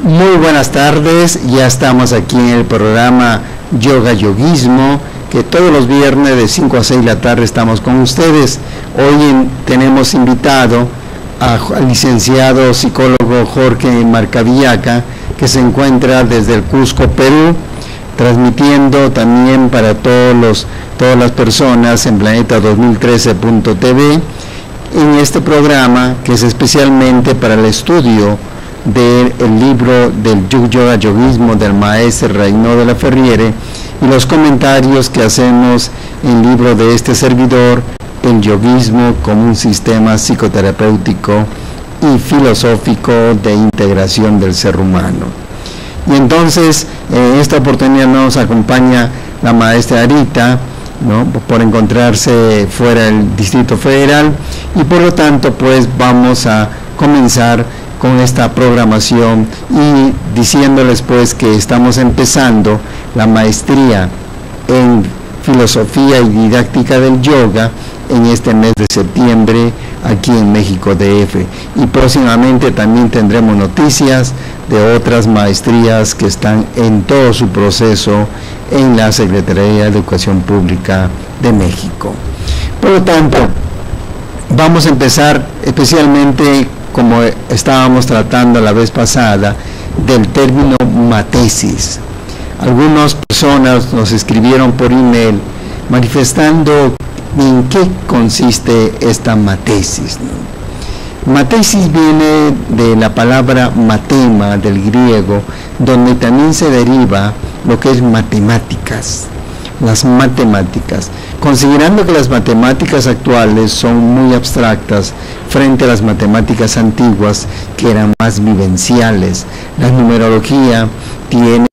Muy buenas tardes, ya estamos aquí en el programa Yoga Yoguismo, que todos los viernes de 5 a 6 de la tarde estamos con ustedes. Hoy tenemos invitado al licenciado psicólogo Jorge Marcavillaca, que se encuentra desde el Cusco, Perú, transmitiendo también para todas las personas en planeta2013.tv en este programa, que es especialmente para el estudio del libro del Yoga Yoguismo del maestro Reynó de la Ferriere y los comentarios que hacemos en el libro de este servidor, el yoguismo como un sistema psicoterapéutico y filosófico de integración del ser humano. Y entonces en esta oportunidad nos acompaña la maestra Arita, ¿no?, por encontrarse fuera del Distrito Federal, y por lo tanto pues vamos a comenzar con esta programación y diciéndoles pues que estamos empezando la maestría en filosofía y didáctica del yoga en este mes de septiembre aquí en México DF, y próximamente también tendremos noticias de otras maestrías que están en todo su proceso en la Secretaría de Educación Pública de México. Por lo tanto, vamos a empezar especialmente, como estábamos tratando la vez pasada, del término matesis. Algunas personas nos escribieron por email manifestando en qué consiste esta matesis, ¿no? Matesis viene de la palabra matema del griego, donde también se deriva lo que es matemáticas. Las matemáticas, considerando que las matemáticas actuales son muy abstractas frente a las matemáticas antiguas, que eran más vivenciales. La numerología tiene,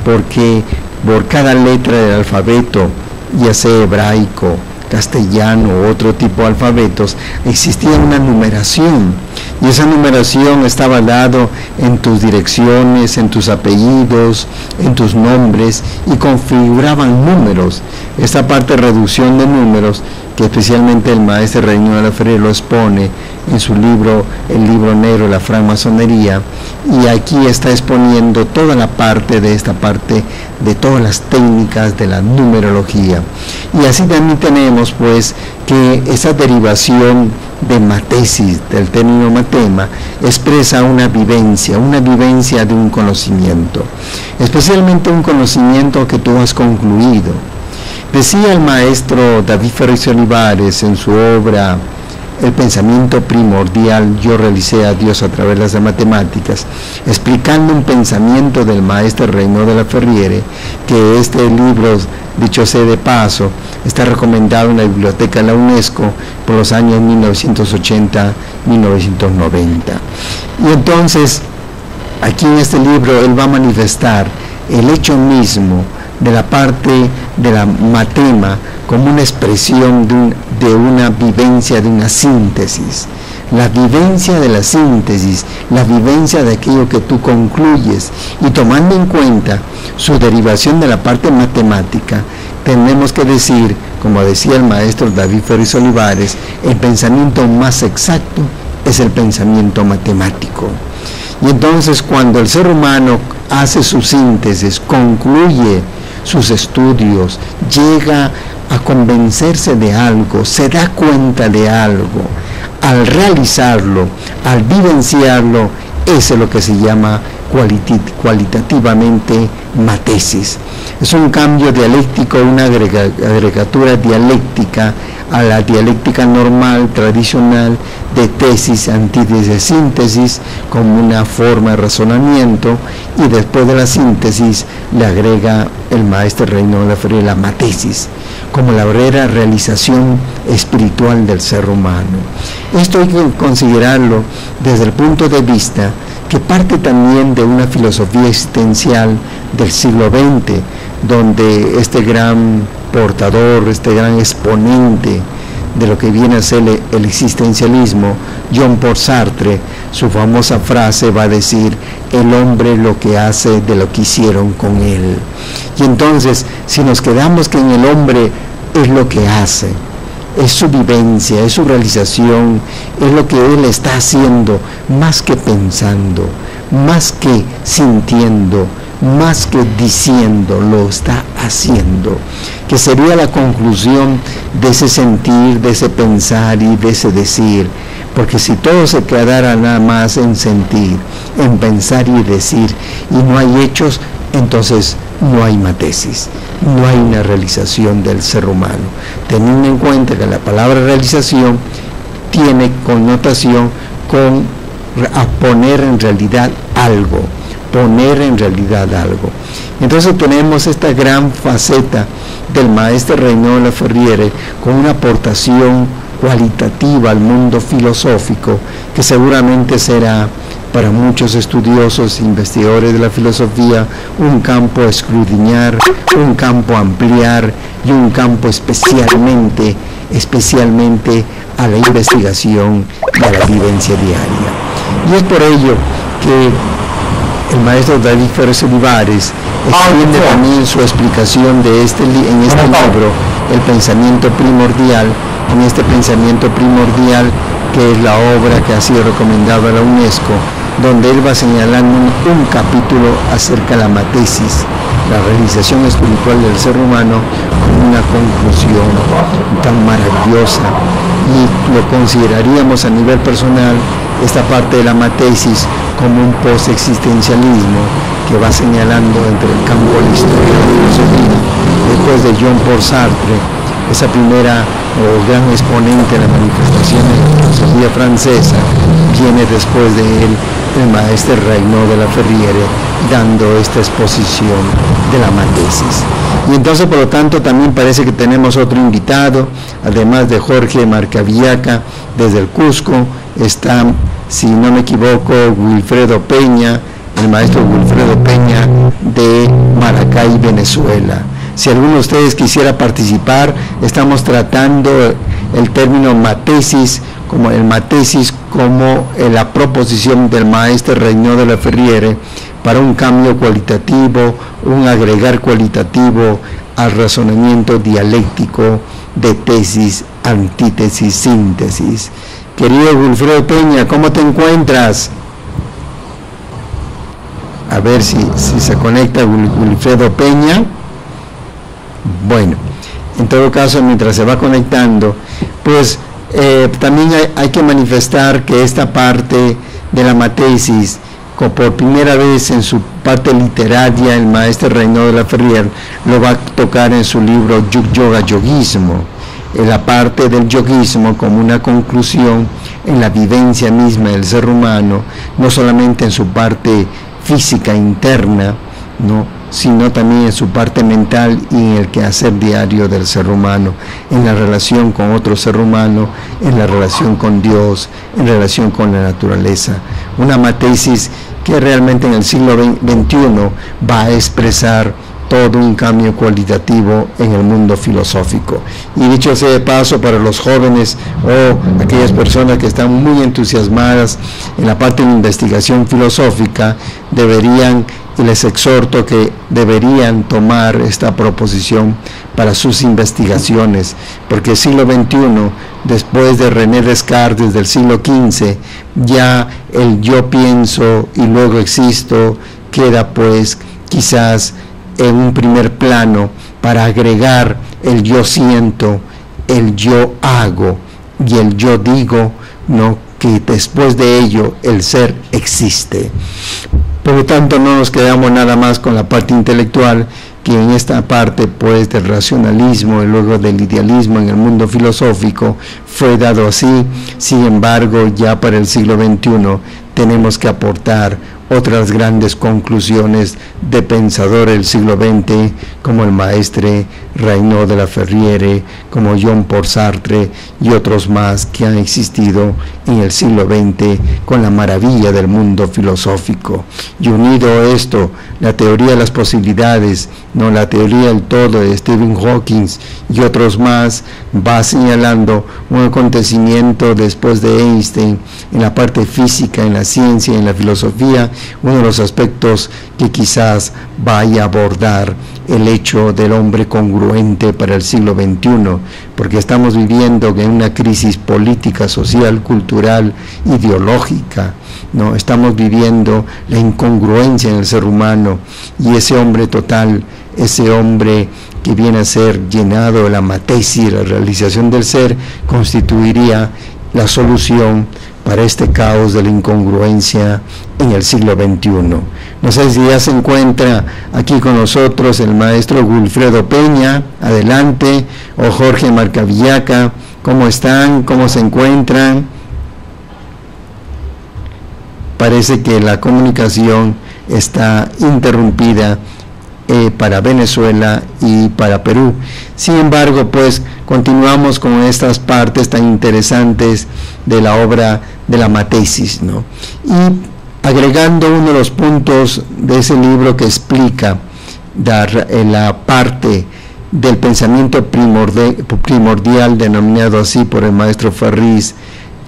porque por cada letra del alfabeto, ya sea hebraico, castellano u otro tipo de alfabetos, existía una numeración, y esa numeración estaba dado en tus direcciones, en tus apellidos, en tus nombres, y configuraban números. Esta parte de reducción de números, que especialmente el maestro Reynó de la Ferriere lo expone en su libro, el libro negro, la francmasonería, y aquí está exponiendo toda la parte de esta parte de todas las técnicas de la numerología. Y así también tenemos pues que esa derivación de matesis, del término matema, expresa una vivencia de un conocimiento, especialmente un conocimiento que tú has concluido. Decía el maestro David Ferriz Olivares en su obra El pensamiento primordial, yo realicé a Dios a través de las matemáticas, explicando un pensamiento del maestro Reynó de la Ferriere, que este libro, dicho sea de paso, está recomendado en la biblioteca de la UNESCO por los años 1980-1990. Y entonces, aquí en este libro, él va a manifestar el hecho mismo de la parte de la matema como una expresión de una vivencia, de una síntesis. La vivencia de la síntesis, la vivencia de aquello que tú concluyes, y tomando en cuenta su derivación de la parte matemática, tenemos que decir, como decía el maestro David Ferriz Olivares, el pensamiento más exacto es el pensamiento matemático. Y entonces cuando el ser humano hace su síntesis, concluye sus estudios, llega a convencerse de algo, se da cuenta de algo, al realizarlo, al vivenciarlo, eso es lo que se llama cualitativamente matesis. Es un cambio dialéctico, una agregatura dialéctica a la dialéctica normal, tradicional, de tesis, antítesis, síntesis, como una forma de razonamiento, y después de la síntesis le agrega el maestro Reynó de la Ferriere la matesis, como la verdadera realización espiritual del ser humano. Esto hay que considerarlo desde el punto de vista que parte también de una filosofía existencial del siglo XX, donde este gran portador, este gran exponente de lo que viene a ser el existencialismo, Jean-Paul Sartre, su famosa frase va a decir: el hombre lo que hace de lo que hicieron con él. Y entonces, si nos quedamos que en el hombre es lo que hace, es su vivencia, es su realización, es lo que él está haciendo, más que pensando, más que sintiendo, más que diciendo, lo está haciendo, que sería la conclusión de ese sentir, de ese pensar y de ese decir, porque si todo se quedara nada más en sentir, en pensar y decir, y no hay hechos, entonces no hay matesis, no hay una realización del ser humano, teniendo en cuenta que la palabra realización tiene connotación con a poner en realidad algo, poner en realidad algo. Entonces tenemos esta gran faceta del maestro Regnault Laferriere con una aportación cualitativa al mundo filosófico que seguramente será para muchos estudiosos, investigadores de la filosofía, un campo a escudriñar, un campo a ampliar y un campo especialmente a la investigación y a la vivencia diaria. Y es por ello que el maestro David Ferrer Olivares extiende también su explicación de en este libro, El pensamiento primordial, en este pensamiento primordial que es la obra que ha sido recomendada a la UNESCO, donde él va señalando un capítulo acerca de la matesis, la realización espiritual del ser humano, con una conclusión tan maravillosa, y lo consideraríamos a nivel personal, esta parte de la matesis, como un post-existencialismo que va señalando entre el campo de la historia de la filosofía, después de Jean-Paul Sartre, esa primera o gran exponente de la manifestación de la filosofía francesa, viene después de él el maestro Regnault de Laferriere dando esta exposición de la matesis. Y entonces, por lo tanto, también parece que tenemos otro invitado, además de Jorge Marcavillaca desde el Cusco, está, si no me equivoco, Wilfredo Peña, el maestro Wilfredo Peña de Maracay, Venezuela. Si alguno de ustedes quisiera participar, estamos tratando el término matesis como la proposición del maestro Regnault de Laferriere para un cambio cualitativo, un agregar cualitativo al razonamiento dialéctico de tesis, antítesis, síntesis. Querido Wilfredo Peña, ¿cómo te encuentras? A ver si se conecta Wilfredo Peña. Bueno, en todo caso, mientras se va conectando, pues también hay que manifestar que esta parte de la matesis, por primera vez en su parte literaria, el maestro Regnault de Laferriere lo va a tocar en su libro Yoga Yoguismo, la parte del yoguismo como una conclusión en la vivencia misma del ser humano, no solamente en su parte física interna, ¿no?, sino también en su parte mental y en el quehacer diario del ser humano, en la relación con otro ser humano, en la relación con Dios, en relación con la naturaleza. Una matesis que realmente en el siglo XXI va a expresar todo un cambio cualitativo en el mundo filosófico. Y dicho sea de paso, para los jóvenes o aquellas personas que están muy entusiasmadas en la parte de investigación filosófica, y les exhorto que deberían tomar esta proposición para sus investigaciones, porque el siglo XXI, después de René Descartes del siglo XV, ya el yo pienso y luego existo queda pues quizás en un primer plano para agregar el yo siento, el yo hago y el yo digo, ¿no?, que después de ello el ser existe. Por lo tanto, no nos quedamos nada más con la parte intelectual, que en esta parte pues del racionalismo y luego del idealismo en el mundo filosófico fue dado así. Sin embargo, ya para el siglo XXI tenemos que aportar otras grandes conclusiones de pensadores del siglo XX, como el maestro Regnault de Laferriere, como Jean-Paul Sartre y otros más que han existido en el siglo XX con la maravilla del mundo filosófico. Y unido a esto, la teoría de las posibilidades, no, la teoría del todo de Stephen Hawking y otros más, va señalando un acontecimiento después de Einstein en la parte física, en la ciencia, en la filosofía, uno de los aspectos que quizás vaya a abordar el hecho del hombre congruente para el siglo XXI, porque estamos viviendo en una crisis política, social, cultural, ideológica, ¿no? Estamos viviendo la incongruencia en el ser humano, y ese hombre total, ese hombre que viene a ser llenado de la matesis, la realización del ser, constituiría la solución para este caos de la incongruencia en el siglo XXI. No sé si ya se encuentra aquí con nosotros el maestro Wilfredo Peña, adelante, o Jorge Marcavillaca. ¿Cómo están? ¿Cómo se encuentran? Parece que la comunicación está interrumpida para Venezuela y para Perú. Sin embargo, pues continuamos con estas partes tan interesantes de la obra de la Matesis, ¿no? Y agregando uno de los puntos de ese libro que explica la parte del pensamiento primordial, denominado así por el maestro Ferriz,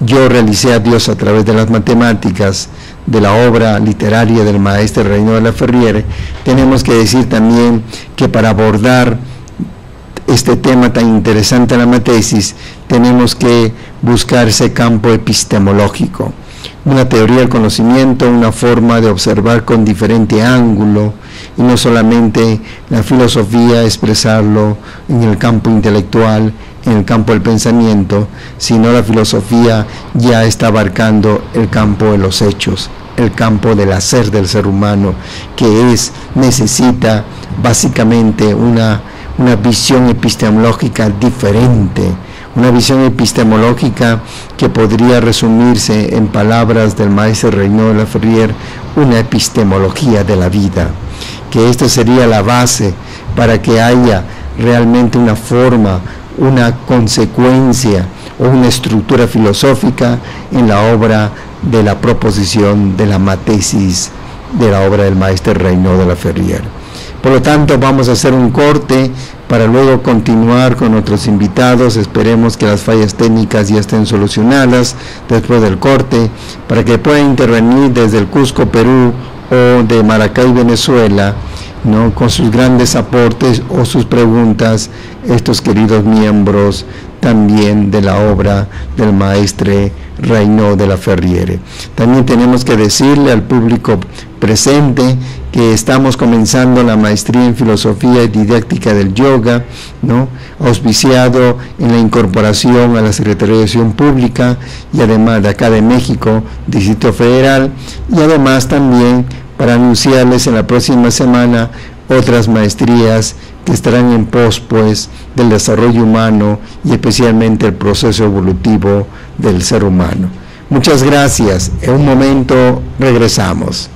yo realicé a Dios a través de las matemáticas, de la obra literaria del maestro Reynó de la Ferriere, tenemos que decir también que para abordar este tema tan interesante de la matesis, tenemos que buscar ese campo epistemológico, una teoría del conocimiento, una forma de observar con diferente ángulo, y no solamente la filosofía expresarlo en el campo intelectual, en el campo del pensamiento, sino la filosofía ya está abarcando el campo de los hechos, el campo del hacer del ser humano, que necesita básicamente una visión epistemológica diferente, una visión epistemológica que podría resumirse en palabras del maestro Reynó de la Ferriere, una epistemología de la vida, que esta sería la base para que haya realmente una forma, una consecuencia o una estructura filosófica en la obra de la proposición de la Matesis de la obra del maestro Reynó de la Ferriere. Por lo tanto, vamos a hacer un corte para luego continuar con nuestros invitados. Esperemos que las fallas técnicas ya estén solucionadas después del corte, para que puedan intervenir desde el Cusco, Perú, o de Maracay, Venezuela, ¿no?, con sus grandes aportes o sus preguntas, estos queridos miembros también de la obra del maestro Reynó de la Ferriere. También tenemos que decirle al público presente que estamos comenzando la maestría en filosofía y didáctica del yoga, ¿no?, auspiciado en la incorporación a la Secretaría de Educación Pública, y además de acá de México, Distrito Federal, y además también para anunciarles en la próxima semana otras maestrías que estarán en pos, pues, del desarrollo humano y especialmente el proceso evolutivo del ser humano. Muchas gracias. En un momento regresamos.